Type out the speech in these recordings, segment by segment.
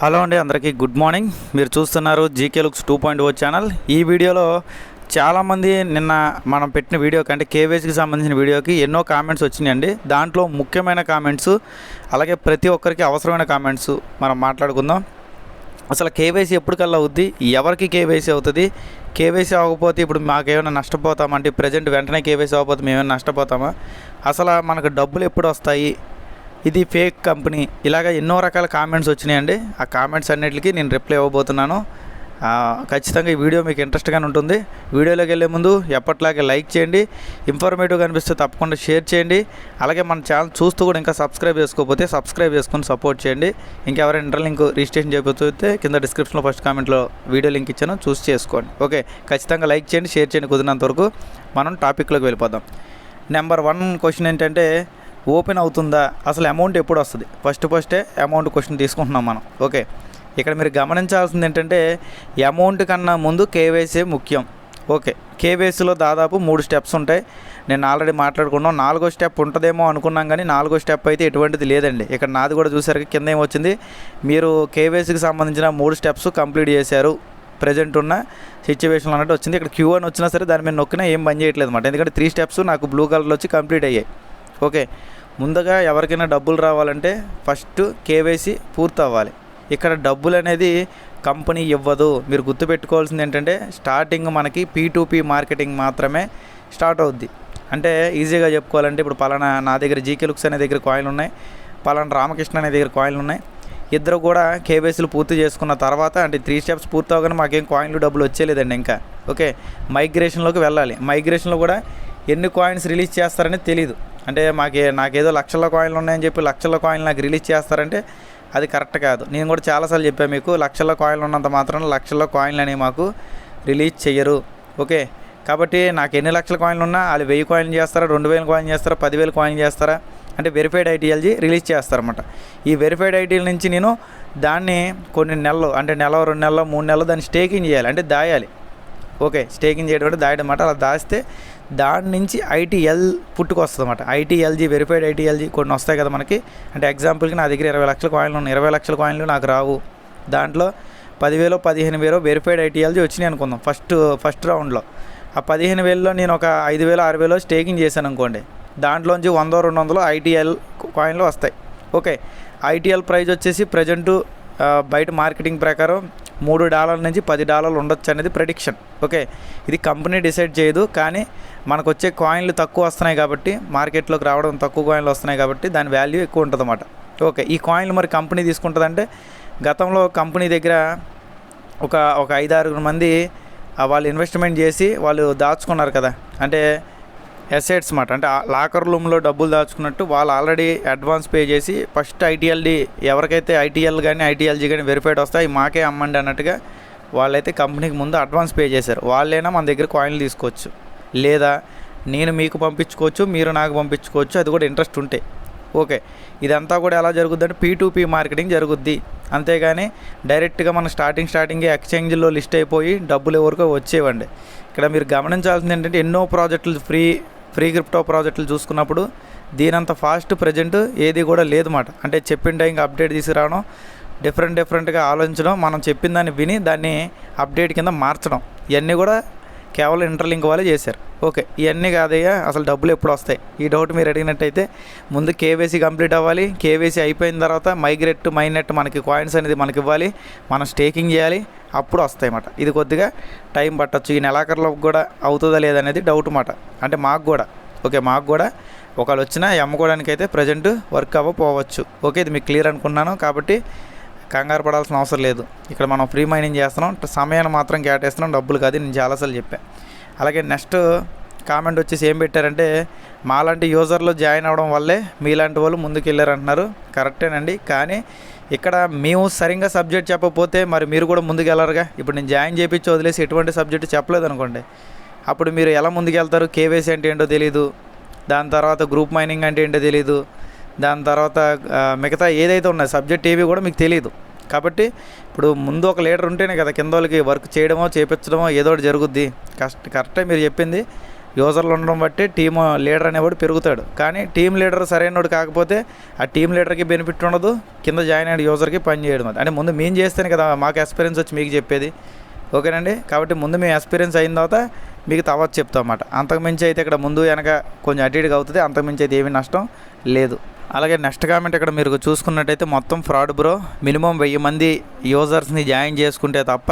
Hello అండి, అందరికీ good morning. మీరు చూస్తున్నారు జీకే లుక్స్ 2.0 ఛానల్. ఈ వీడియోలో చాలామంది నిన్న మనం పెట్టిన వీడియో కంటే కేవైసీకి సంబంధించిన వీడియోకి ఎన్నో కామెంట్స్ వచ్చినాయండి. దాంట్లో ముఖ్యమైన కామెంట్స్, అలాగే ప్రతి ఒక్కరికి అవసరమైన కామెంట్స్ మనం మాట్లాడుకుందాం. అసలు కేవైసీ ఎప్పటికల్లా అవుద్ది, ఎవరికి కేవైసీ అవుతుంది, కేవైసీ అవ్వకపోతే ఇప్పుడు మాకేమైనా నష్టపోతామంటే ప్రజెంట్ వెంటనే కేవైసీ అవ్వకపోతే మేమైనా నష్టపోతామా, అసలు మనకు డబ్బులు ఎప్పుడు వస్తాయి, ఇది ఫేక్ కంపెనీ, ఇలాగ ఎన్నో రకాల కామెంట్స్ వచ్చినాయండి. ఆ కామెంట్స్ అన్నిటికీ నేను రిప్లై ఇవ్వబోతున్నాను. ఖచ్చితంగా ఈ వీడియో మీకు ఇంట్రెస్ట్గానే ఉంటుంది. వీడియోలోకి వెళ్ళే ముందు ఎప్పట్లాగే లైక్ చేయండి, ఇన్ఫర్మేటివ్గా అనిపిస్తే తప్పకుండా షేర్ చేయండి. అలాగే మన ఛానల్ చూస్తూ కూడా ఇంకా సబ్స్క్రైబ్ చేసుకోకపోతే సబ్స్క్రైబ్ చేసుకొని సపోర్ట్ చేయండి. ఇంకెవరైనా ఇంటర్ లింక్ రిజిస్ట్రేషన్ చేయకపోతే కింద డిస్క్రిప్షన్లో ఫస్ట్ కామెంట్లో వీడియో లింక్ ఇచ్చాను, చూసి చేసుకోండి. ఓకే, ఖచ్చితంత లైక్ చేయండి, షేర్ చేయండి. కుదిరినంత వరకు మనం టాపిక్లోకి వెళ్ళిపోదాం. నెంబర్ 1 క్వశ్చన్ ఏంటంటే, ఓపెన్ అవుతుందా, అసలు అమౌంట్ ఎప్పుడు వస్తుంది? ఫస్టే అమౌంట్ క్వశ్చన్ తీసుకుంటున్నాం మనం. ఓకే, ఇక్కడ మీరు గమనించాల్సింది ఏంటంటే, అమౌంట్ కన్నా ముందు కేవైసీ ముఖ్యం. ఓకే, కేవైసీలో దాదాపు 3 స్టెప్స్ ఉంటాయి. నేను ఆల్రెడీ మాట్లాడుకున్నాం. 4వ స్టెప్ ఉంటుందేమో అనుకున్నాం, కానీ 4వ స్టెప్ అయితే ఎటువంటిది లేదండి. ఇక్కడ నాది కూడా చూసారు, కింద ఏమొచ్చింది, మీరు కేవైసీకి సంబంధించిన 3 స్టెప్స్ కంప్లీట్ చేశారు ప్రజెంట్ ఉన్న సిచ్యువేషన్ అన్నట్టు వచ్చింది. ఇక్కడ క్యూ అని వచ్చినా సరే దాని మీద నొక్కినా ఏం పని చేయట్లేదు అనమాట. ఎందుకంటే 3 స్టెప్స్ నాకు బ్లూ కలర్లో వచ్చి కంప్లీట్ అయ్యాయి. ఓకే, ముందుగా ఎవరికైనా డబ్బులు రావాలంటే ఫస్ట్ కేవైసీ పూర్తి అవ్వాలి. ఇక్కడ డబ్బులు అనేది కంపెనీ ఇవ్వదు. మీరు గుర్తుపెట్టుకోవాల్సింది ఏంటంటే, స్టార్టింగ్ మనకి P2P మార్కెటింగ్ మాత్రమే స్టార్ట్ అవుద్ది. అంటే ఈజీగా చెప్పుకోవాలంటే, ఇప్పుడు పలానా నా దగ్గర జీకే లుక్స్ అనే దగ్గర కాయిన్లు ఉన్నాయి, పలానా రామకృష్ణ అనే దగ్గర కాయిన్లు ఉన్నాయి. ఇద్దరు కూడా కేవైసీలు పూర్తి చేసుకున్న తర్వాత, అంటే 3 స్టెప్స్ పూర్తి అవగానే మాకేం కాయిన్లు డబ్బులు వచ్చేలేదండి ఇంకా. ఓకే, మైగ్రేషన్లోకి వెళ్ళాలి. మైగ్రేషన్లో కూడా ఎన్ని కాయిన్స్ రిలీజ్ చేస్తారని తెలియదు. అంటే నాకేదో లక్షల కాయిన్లు ఉన్నాయని చెప్పి లక్షల కాయిన్లు నాకు రిలీజ్ చేస్తారంటే అది కరెక్ట్ కాదు. నేను కూడా చాలాసార్లు చెప్పాను మీకు, లక్షల కాయిన్లు ఉన్నంత మాత్రం లక్షల కాయిన్లు అనేవి మాకు రిలీజ్ చేయరు. ఓకే, కాబట్టి నాకు ఎన్ని లక్షల కాయిన్లు ఉన్నా వాళ్ళు 1000 కాయిన్లు చేస్తారా, 2000 కాయిన్ చేస్తారా, 10,000 కాయిన్ చేస్తారా అంటే వెరిఫైడ్ ఐటీఎల్జీ రిలీజ్ చేస్తారన్నమాట. ఈ వెరిఫైడ్ ఐటీఎల్ నుంచి నేను దాన్ని కొన్ని నెలలు, అంటే నెల, 2 నెలలు, 3 నెలలు దాన్ని స్టేకింగ్ చేయాలి, అంటే దాయాలి. ఓకే, స్టేకింగ్ చేయడం అంటే దాయడం అన్నమాట. అలా దాస్తే దాని నుంచి ఐటీఎల్ పుట్టుకొస్తుంది అన్నమాట. ఐటీఎల్జీ, వెరిఫైడ్ ఐటీఎల్జీ కొన్ని వస్తాయి కదా మనకి. అంటే ఎగ్జాంపుల్కి నా దగ్గర 20 లక్షల కాయిన్లు ఉన్నాయి. 20 లక్షల కాయిన్లు నాకు రావు. దాంట్లో 10,000, 15,000 వెరిఫైడ్ ఐటీఎల్జీ వచ్చినాయి అనుకుందాం ఫస్ట్ రౌండ్లో. ఆ 15,000లో నేను ఒక 5,000, 6,000 స్టేకింగ్ చేశాను అనుకోండి. దాంట్లోంచి 100, 200 ఐటీఎల్ కాయిన్లు వస్తాయి. ఓకే, ఐటీఎల్ ప్రైస్ వచ్చేసి ప్రజెంటు బయట మార్కెటింగ్ ప్రకారం $3 నుంచి $10 ఉండొచ్చు అనేది ప్రెడిక్షన్. ఓకే, ఇది కంపెనీ డిసైడ్ చేయదు, కానీ మనకు వచ్చే కాయిన్లు తక్కువ వస్తున్నాయి కాబట్టి, మార్కెట్లోకి రావడం తక్కువ కాయిన్లు వస్తున్నాయి కాబట్టి దాని వాల్యూ ఎక్కువ ఉంటుంది అన్నమాట. ఓకే, ఈ కాయిన్లు మరి కంపెనీ తీసుకుంటుందంటే, గతంలో కంపెనీ దగ్గర ఒక 5-6 మంది వాళ్ళు ఇన్వెస్ట్మెంట్ చేసి వాళ్ళు దాచుకున్నారు కదా, అంటే అసెట్స్ మాట, అంటే లాకర్ రూమ్లో డబ్బులు దాచుకున్నట్టు వాళ్ళు ఆల్రెడీ అడ్వాన్స్ పే చేసి ఫస్ట్ ఐటీఎల్డి ఎవరికైతే ఐటీఎల్ కానీ ఐటీఎల్జీ కానీ వెరిఫైడ్ వస్తాయి మాకే అమ్మండి అన్నట్టుగా వాళ్ళైతే కంపెనీకి ముందు అడ్వాన్స్ పే చేశారు. వాళ్ళైనా మన దగ్గర కాయిన్లు తీసుకోవచ్చు, లేదా నేను మీకు పంపించుకోవచ్చు, మీరు నాకు పంపించుకోవచ్చు, అది కూడా ఇంట్రెస్ట్ ఉంటే. ఓకే, ఇదంతా కూడా ఎలా జరుగుద్ది అంటే P2P మార్కెటింగ్ జరుగుద్ది. అంతేగాని డైరెక్ట్గా మన స్టార్టింగే ఎక్స్చేంజ్లో లిస్ట్ అయిపోయి డబ్బులు ఎవరికో వచ్చేవండి. ఇక్కడ మీరు గమనించాల్సింది ఏంటంటే, ఎన్నో ప్రాజెక్టులు ఫ్రీ క్రిప్టో ప్రాజెక్టులు చూసుకున్నప్పుడు దీనంత ఫాస్ట్ ప్రజెంట్ ఏది కూడా లేదు మాట. అంటే చెప్పిన టైంకి అప్డేట్ తీసుకురావడం, డిఫరెంట్గా ఆలోచించడం, మనం చెప్పిన దాన్ని విని దాన్ని అప్డేట్ కింద మార్చడం, ఇవన్నీ కూడా కేవలం ఇంటర్లింక్ వాళ్ళే చేశారు. ఓకే, ఇవన్నీ కాదయ్యా అసలు డబ్బులు ఎప్పుడు వస్తాయి, ఈ డౌట్ మీరు అడిగినట్టయితే ముందు కేవైసీ కంప్లీట్ అవ్వాలి. కేవైసీ అయిపోయిన తర్వాత మైనెట్ మనకి కాయిన్స్ అనేది మనకి ఇవ్వాలి, మనం స్టేకింగ్ చేయాలి, అప్పుడు వస్తాయి అన్నమాట. ఇది కొద్దిగా టైం పట్టచ్చు. ఈ నెలాఖరులోకి కూడా అవుతుందా లేదనేది డౌట్ మాట. అంటే మాకు కూడా ఒకళ్ళు వచ్చినా అమ్ముకోవడానికి అయితే ప్రజెంట్ వర్క్ అవ్వకపోవచ్చు. ఓకే, ఇది మీకు క్లియర్ అనుకున్నాను. కాబట్టి కంగారు పడాల్సిన అవసరం లేదు. ఇక్కడ మనం ఫ్రీ మైనింగ్ చేస్తున్నాం, సమయాన్ని మాత్రం కేటాయిస్తున్నాం, డబ్బులు కాదు. నేను చాలాసార్లు చెప్పాను. అలాగే నెక్స్ట్ కామెంట్ వచ్చేసి ఏం పెట్టారంటే, మాలాంటి యూజర్లు జాయిన్ అవ్వడం వల్లే మీలాంటి వాళ్ళు ముందుకు వెళ్ళారంటున్నారు. కరెక్టేనండి, కానీ ఇక్కడ మేము సరిగ్గా సబ్జెక్ట్ చెప్పకపోతే మరి మీరు కూడా ముందుకు వెళ్ళరుగా. ఇప్పుడు నేను జాయిన్ చేయించి వదిలేసి ఎటువంటి సబ్జెక్టు చెప్పలేదు అనుకోండి, అప్పుడు మీరు ఎలా ముందుకు వెళ్తారు? కేవైసీ అంటే ఏంటో తెలీదు, దాని తర్వాత గ్రూప్ మైనింగ్ అంటే ఏంటో తెలీదు, దాని తర్వాత మిగతా ఏదైతే ఉన్నాయి సబ్జెక్ట్ ఏవి కూడా మీకు తెలియదు. కాబట్టి ఇప్పుడు ముందు ఒక లీడర్ ఉంటేనే కదా కింద వాళ్ళకి వర్క్ చేయడమో చేపించడమో ఏదో ఒకటి జరుగుద్ది. కరెక్టే మీరు చెప్పింది. యూజర్లు ఉండడం బట్టి టీమ్ లీడర్ అనేవాడు పెరుగుతాడు. కానీ టీం లీడర్ సరైనోడు కాకపోతే ఆ టీం లీడర్కి బెనిఫిట్ ఉండదు, కింద జాయిన్ అయిన యూజర్కి పని చేయడం. అంటే ముందు మేము చేస్తేనే కదా మాకు ఎక్స్పీరియన్స్ వచ్చి మీకు చెప్పేది. ఓకేనండి. కాబట్టి ముందు మేము ఎక్స్పీరియన్స్ అయిన తర్వాత మీకు తర్వాత చెప్తాం అన్నమాట. అంతకుమించి అయితే ఇక్కడ ముందు వెనక కొంచెం అటు ఇటుగా అవుతుంది, అంతకుమించి అయితే ఏమీ నష్టం లేదు. అలాగే నెక్స్ట్ కామెంట్ ఇక్కడ మీరు చూసుకున్నట్టయితే మొత్తం ఫ్రాడ్ బ్రో, మినిమం 1000 మంది యూజర్స్ని జాయిన్ చేసుకుంటే తప్ప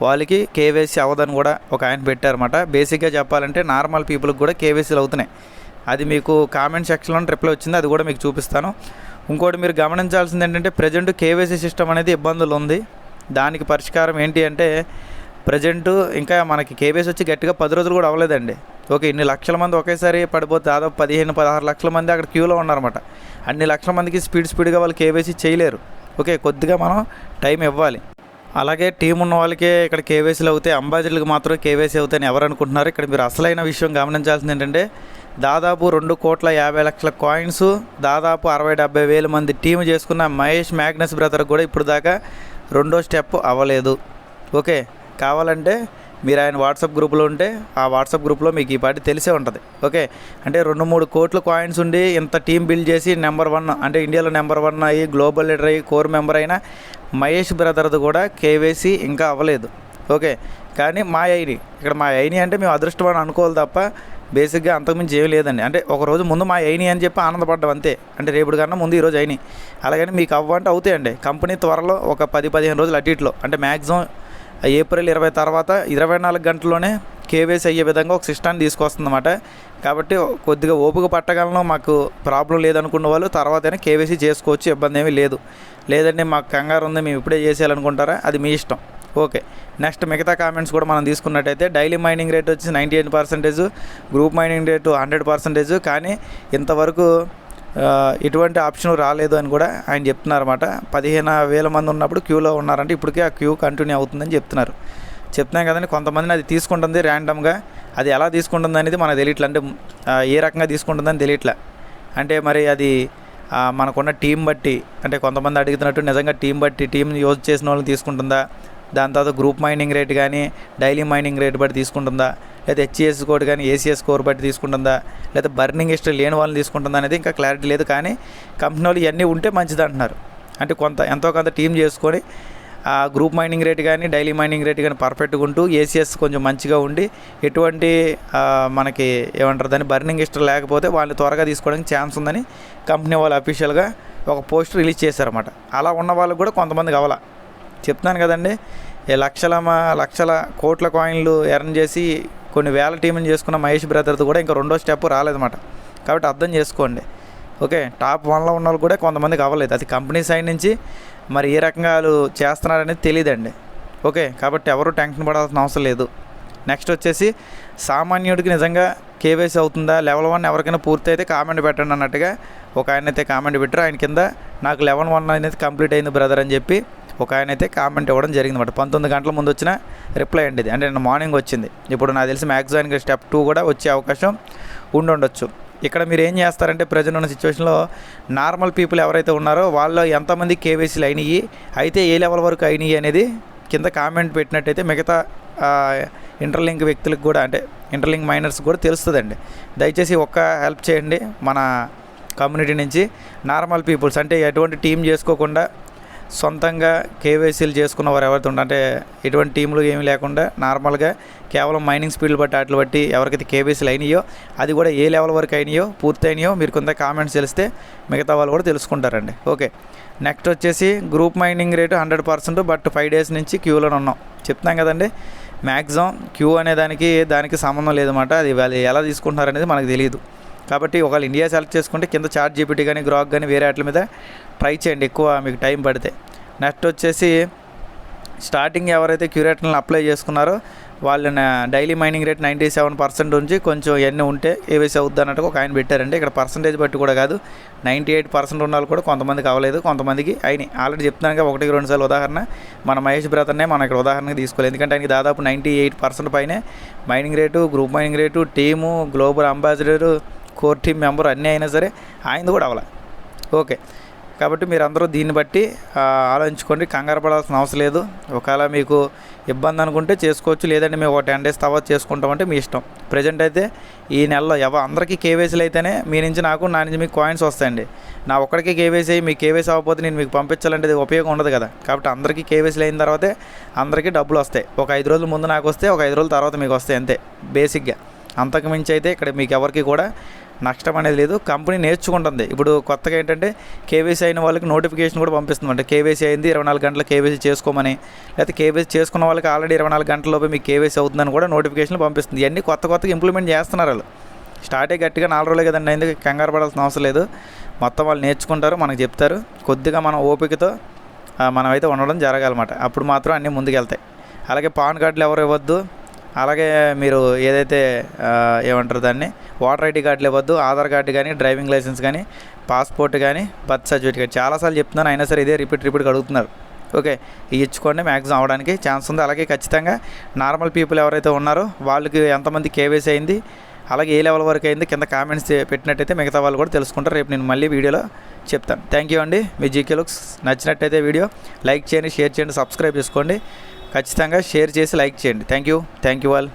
వాళ్ళకి కేవైసీ అవ్వదని కూడా ఒక ఆయన పెట్టారన్నమాట. బేసిక్గా చెప్పాలంటే నార్మల్ పీపుల్కి కూడా కేవైసీలు అవుతున్నాయి. అది మీకు కామెంట్ సెక్షన్లో రిప్లై వచ్చింది, అది కూడా మీకు చూపిస్తాను. ఇంకోటి మీరు గమనించాల్సింది ఏంటంటే ప్రజెంట్ కేవైసీ సిస్టమ్ అనేది ఇబ్బందులు ఉంది. దానికి పరిష్కారం ఏంటి అంటే ప్రజెంటు ఇంకా మనకి కేవైసీ వచ్చి గట్టిగా 10 రోజులు కూడా అవ్వలేదండి. ఓకే, ఇన్ని లక్షల మంది ఒకేసారి పడిపోతే దాదాపు 15-16 లక్షల మంది అక్కడ క్యూలో ఉన్నారన్నమాట. అన్ని లక్షల మందికి స్పీడ్గా వాళ్ళు కేవైసీ చేయలేరు. ఓకే, కొద్దిగా మనం టైం ఇవ్వాలి. అలాగే టీం ఉన్న వాళ్ళకే ఇక్కడ కేవైసీలు అవుతాయి, అంబాసిడర్లకు మాత్రమే కేవైసీ అవుతాయని ఎవరు అనుకుంటున్నారు? ఇక్కడ మీరు అసలైన విషయం గమనించాల్సింది ఏంటంటే దాదాపు 2,50,00,000 కాయిన్స్, దాదాపు 60-70 వేల మంది టీం చేసుకున్న మహేష్ మ్యాగ్నస్ బ్రదర్ కూడా ఇప్పుడు దాకా 2వ స్టెప్ అవ్వలేదు. ఓకే, కావాలంటే మీరు ఆయన వాట్సాప్ గ్రూప్లో ఉంటే ఆ వాట్సాప్ గ్రూప్లో మీకు ఈ పాటి తెలిసే ఉంటుంది. ఓకే, అంటే 2-3 కోట్ల కాయిన్స్ ఉండి ఇంత టీం బిల్డ్ చేసి నెంబర్ 1 అంటే ఇండియాలో నెంబర్ 1 అయ్యి గ్లోబల్ లీడర్ అయ్యి కోర్ మెంబర్ అయిన మహేష్ బ్రదర్ది కూడా కేవైసీ ఇంకా అవ్వలేదు. ఓకే, కానీ మా ఐని ఇక్కడ మా ఐని అంటే మేము అదృష్టమని అనుకోవాలి తప్ప బేసిక్గా అంతకుమించి ఏమీ లేదండి. అంటే ఒకరోజు ముందు మా ఐని అని చెప్పి ఆనందపడ్డాం అంతే. అంటే రేపటి కన్నా ముందు ఈరోజు అయిని. అలాగని మీకు అవ్వంటే అవుతాయండి. కంపెనీ త్వరలో ఒక 10-15 రోజులు అటు ఇట్లో అంటే మ్యాక్సిమం ఏప్రిల్ 20 తర్వాత 24 గంటల్లోనే కేవైసీ అయ్యే విధంగా ఒక సిస్టాన్ని తీసుకొస్తుందన్నమాట. కాబట్టి కొద్దిగా ఓపిక పట్టగలను, మాకు ప్రాబ్లం లేదనుకున్న వాళ్ళు తర్వాతైనా కేవైసీ చేసుకోవచ్చు, ఇబ్బంది ఏమీ లేదు. లేదంటే మాకు కంగారు ఉంది మేము ఇప్పుడే చేసేయాలనుకుంటారా, అది మీ ఇష్టం. ఓకే, నెక్స్ట్ మిగతా కామెంట్స్ కూడా మనం తీసుకున్నట్టయితే డైలీ మైనింగ్ రేట్ వచ్చి 98%, గ్రూప్ మైనింగ్ రేటు 100%. కానీ ఇంతవరకు ఎటువంటి ఆప్షన్ రాలేదు అని కూడా ఆయన చెప్తున్నారు అన్నమాట. 15,000 మంది ఉన్నప్పుడు క్యూలో ఉన్నారంటే ఇప్పటికే ఆ క్యూ కంటిన్యూ అవుతుందని చెప్తున్నాం కదండి. కొంతమందిని అది తీసుకుంటుంది ర్యాండమ్గా, అది ఎలా తీసుకుంటుంది అనేది మనకు తెలియట్లే. అంటే ఏ రకంగా తీసుకుంటుందని తెలియట్లే. అంటే మరి అది మనకున్న టీం బట్టి, అంటే కొంతమంది అడుగుతున్నట్టు నిజంగా టీం యూజ్ చేసిన వాళ్ళని తీసుకుంటుందా, దాని తర్వాత గ్రూప్ మైనింగ్ రేట్ కానీ డైలీ మైనింగ్ రేట్ బట్టి తీసుకుంటుందా, లేదా హెచ్ఈఎస్ కోడ్ కానీ ఏసీఎస్ స్కోర్ బట్టి తీసుకుంటుందా, లేదా బర్నింగ్ హిస్టరీ లేని వాళ్ళని తీసుకుంటుందా అనేది ఇంకా క్లారిటీ లేదు. కానీ కంపెనీ వాళ్ళు ఇవన్నీ ఉంటే మంచిది అంటున్నారు. అంటే ఎంతో కొంత టీం చేసుకొని ఆ గ్రూప్ మైనింగ్ రేట్ కానీ డైలీ మైనింగ్ రేట్ కానీ పర్ఫెక్ట్గా ఉంటూ ఏసీఎస్ కొంచెం మంచిగా ఉండి ఎటువంటి మనకి ఏమంటారు దాన్ని బర్నింగ్ హిస్టరీ లేకపోతే వాళ్ళు త్వరగా తీసుకోవడానికి ఛాన్స్ ఉందని కంపెనీ వాళ్ళు అఫీషియల్గా ఒక పోస్ట్ రిలీజ్ చేశారన్నమాట. అలా ఉన్న వాళ్ళకు కూడా కొంతమంది కావాలా చెప్తున్నాను కదండి. లక్షల కోట్ల కాయిన్లు ఎర్న్ చేసి కొన్ని వేల టీంని చేసుకున్న మహేష్ బ్రదర్ది కూడా ఇంకా 2వ స్టెప్ రాలేదన్నమాట. కాబట్టి అర్థం చేసుకోండి. ఓకే, టాప్ 1లో ఉన్న వాళ్ళు కూడా కొంతమందికి అవ్వలేదు. అది కంపెనీ సైడ్ నుంచి మరి ఏ రకంగా వాళ్ళు చేస్తున్నారనేది తెలియదండి. ఓకే, కాబట్టి ఎవరు టెన్షన్ పడాల్సిన అవసరం లేదు. నెక్స్ట్ వచ్చేసి సామాన్యుడికి నిజంగా కేవైసీ అవుతుందా, లెవెల్ 1 ఎవరికైనా పూర్తి అయితే కామెంట్ పెట్టండి అన్నట్టుగా ఒక ఆయన అయితే కామెంట్ పెట్టారు. ఆయన కింద నాకు లెవెల్ 1 అనేది కంప్లీట్ అయింది బ్రదర్ అని చెప్పి ఒక ఆయన అయితే కామెంట్ ఇవ్వడం జరిగింది అన్నమాట. 19 గంటల ముందు వచ్చిన రిప్లై అండి ఇది. అంటే నిన్న మార్నింగ్ వచ్చింది. ఇప్పుడు నాకు తెలిసి మ్యాక్సిమం స్టెప్ 2 కూడా వచ్చే అవకాశం ఉండొచ్చు. ఇక్కడ మీరు ఏం చేస్తారంటే ప్రజెంట్ ఉన్న సిచ్యువేషన్లో నార్మల్ పీపుల్ ఎవరైతే ఉన్నారో వాళ్ళు ఎంతమంది కేవైసీలు అయినాయి, అయితే ఏ లెవెల్ వరకు అయినాయి అనేది కింద కామెంట్ పెట్టినట్టయితే మిగతా ఇంటర్లింక్ వ్యక్తులకు కూడా, అంటే ఇంటర్లింక్ మైనర్స్ కూడా తెలుస్తుందండి. దయచేసి ఒక్క హెల్ప్ చేయండి మన కమ్యూనిటీ నుంచి. నార్మల్ పీపుల్స్ అంటే ఎటువంటి టీం చేసుకోకుండా సొంతంగా కేవైసీలు చేసుకున్న వారు ఎవరైతే ఉంటారు, అంటే ఎటువంటి టీంలు ఏమీ లేకుండా నార్మల్గా కేవలం మైనింగ్ స్పీడ్లు బట్టి వాటిని బట్టి ఎవరికైతే కేవైసీలు అయినాయో అది కూడా ఏ లెవెల్ వరకు అయినాయో పూర్తి అయినాయో మీరు కొంత కామెంట్స్ తెలిస్తే మిగతా వాళ్ళు కూడా తెలుసుకుంటారండి. ఓకే, నెక్స్ట్ వచ్చేసి group mining rate 100%, but 5 days నుంచి క్యూలో ఉన్నాం చెప్తున్నాం కదండి. మ్యాక్సిమం క్యూ అనే దానికి సంబంధం లేదన్నమాట. అది వాళ్ళు ఎలా తీసుకుంటున్నారు అనేది మనకు తెలియదు. కాబట్టి ఒకవేళ ఇండియా సెలెక్ట్ చేసుకుంటే కింద చాట్ జీపీటీ కానీ గ్రాక్ కానీ వేరే వాటి మీద ట్రై చేయండి ఎక్కువ మీకు టైం పడితే. నెక్స్ట్ వచ్చేసి స్టార్టింగ్ ఎవరైతే క్యూరేటర్లను అప్లై చేసుకున్నారో వాళ్ళని డైలీ మైనింగ్ రేట్ 97% నుంచి కొంచెం ఎన్ని ఉంటే కేవైసీ అవుద్ది అన్నట్టుగా ఒక ఆయన పెట్టారంటే ఇక్కడ పర్సంటేజ్ బట్టి కూడా కాదు, 98% ఉన్న వాళ్ళు కూడా కొంతమందికి అవ్వలేదు, కొంతమందికి అయినాయి. ఆల్రెడీ చెప్తున్నాను 1-2 సార్లు ఉదాహరణ మన మహేష్ బ్రదర్నే మనం ఇక్కడ ఉదాహరణగా తీసుకోలేదు. ఎందుకంటే ఆయనకి దాదాపు 98% పైనే mining rate, group mining rate, team, global ambassador, core team member అన్నీ అయినా సరే ఆయనది కూడా అవ్వాలి. ఓకే, కాబట్టి మీరు అందరూ దీన్ని బట్టి ఆలోచించుకోండి. కంగారు పడాల్సిన అవసరం లేదు. ఒకవేళ మీకు ఇబ్బంది అనుకుంటే చేసుకోవచ్చు, లేదంటే మేము ఒక 10 డేస్ తర్వాత చేసుకుంటామంటే మీ ఇష్టం. ప్రజెంట్ అయితే ఈ నెలలో అందరికీ కేవైసీలు అయితేనే మీ నుంచి నాకు, నా నుంచి మీకు కాయిన్స్ వస్తాయండి. నా ఒక్కడికి కేవైసీ అయ్యి మీకు కేవైసీ అవ్వకపోతే నేను మీకు పంపించాలంటే ఉపయోగం ఉండదు కదా. కాబట్టి అందరికీ కేవైసీలు అయిన తర్వాతే అందరికీ డబ్బులు వస్తాయి. ఒక 5 రోజుల ముందు నాకు వస్తే ఒక 5 రోజుల తర్వాత మీకు వస్తాయి అంతే బేసిక్గా. అంతకు మించి అయితే ఇక్కడ మీకు ఎవరికి కూడా నష్టం అనేది లేదు. కంపెనీ నేర్చుకుంటుంది. ఇప్పుడు కొత్తగా ఏంటంటే కేవైసీ అయిన వాళ్ళకి నోటిఫికేషన్ కూడా పంపిస్తుంది. అంటే కేవైసీ అయింది 24 గంటల కేవైసీ చేసుకోమని, లేకపోతే కేవైసీ చేసుకున్న వాళ్ళకి ఆల్రెడీ 24 గంటలలోపే మీకు కేవైసీ అవుతుందని కూడా నోటిఫికేషన్లు పంపిస్తుంది. ఇవన్నీ కొత్తగా ఇంప్లిమెంట్ చేస్తున్నారు వాళ్ళు. స్టార్టే గట్టిగా 4 రోజులే కదండి అయింది. కంగారు పడాల్సిన అవసరం లేదు. మొత్తం వాళ్ళు నేర్చుకుంటారు, మనకు చెప్తారు. కొద్దిగా మనం ఓపికతో మనమైతే ఉండడం జరగాలన్నమాట. అప్పుడు మాత్రం అన్నీ ముందుకెళ్తాయి. అలాగే పాన్ కార్డులు ఎవరు ఇవ్వద్దు. అలాగే మీరు ఏదైతే ఏమంటారు దాన్ని, ఓటర్ ఐడి కార్డులు ఇవ్వద్దు. ఆధార్ కార్డు కానీ, డ్రైవింగ్ లైసెన్స్ కానీ, పాస్పోర్ట్ కానీ, బర్త్ సర్టిఫికేట్ చాలాసార్లు చెప్తున్నాను, అయినా సరే ఇదే రిపీట్గా అడుగుతున్నారు. ఓకే, ఇవి ఇచ్చుకోండి, మ్యాక్సిమం అవడానికి ఛాన్స్ ఉంది. అలాగే ఖచ్చితంగా నార్మల్ పీపుల్ ఎవరైతే ఉన్నారో వాళ్ళకి ఎంతమంది కేవైసీ అయింది, అలాగే ఏ లెవెల్ వరకు అయింది కింద కామెంట్స్ పెట్టినట్టయితే మిగతా వాళ్ళు కూడా తెలుసుకుంటారు. రేపు నేను మళ్ళీ వీడియోలో చెప్తాను. థ్యాంక్ యూ అండి. మీ జీకే లుక్స్ నచ్చినట్టయితే వీడియో లైక్ చేయండి, షేర్ చేయండి, సబ్స్క్రైబ్ చేసుకోండి. ఖచ్చితంగా షేర్ చేసి లైక్ చేయండి. Thank you all.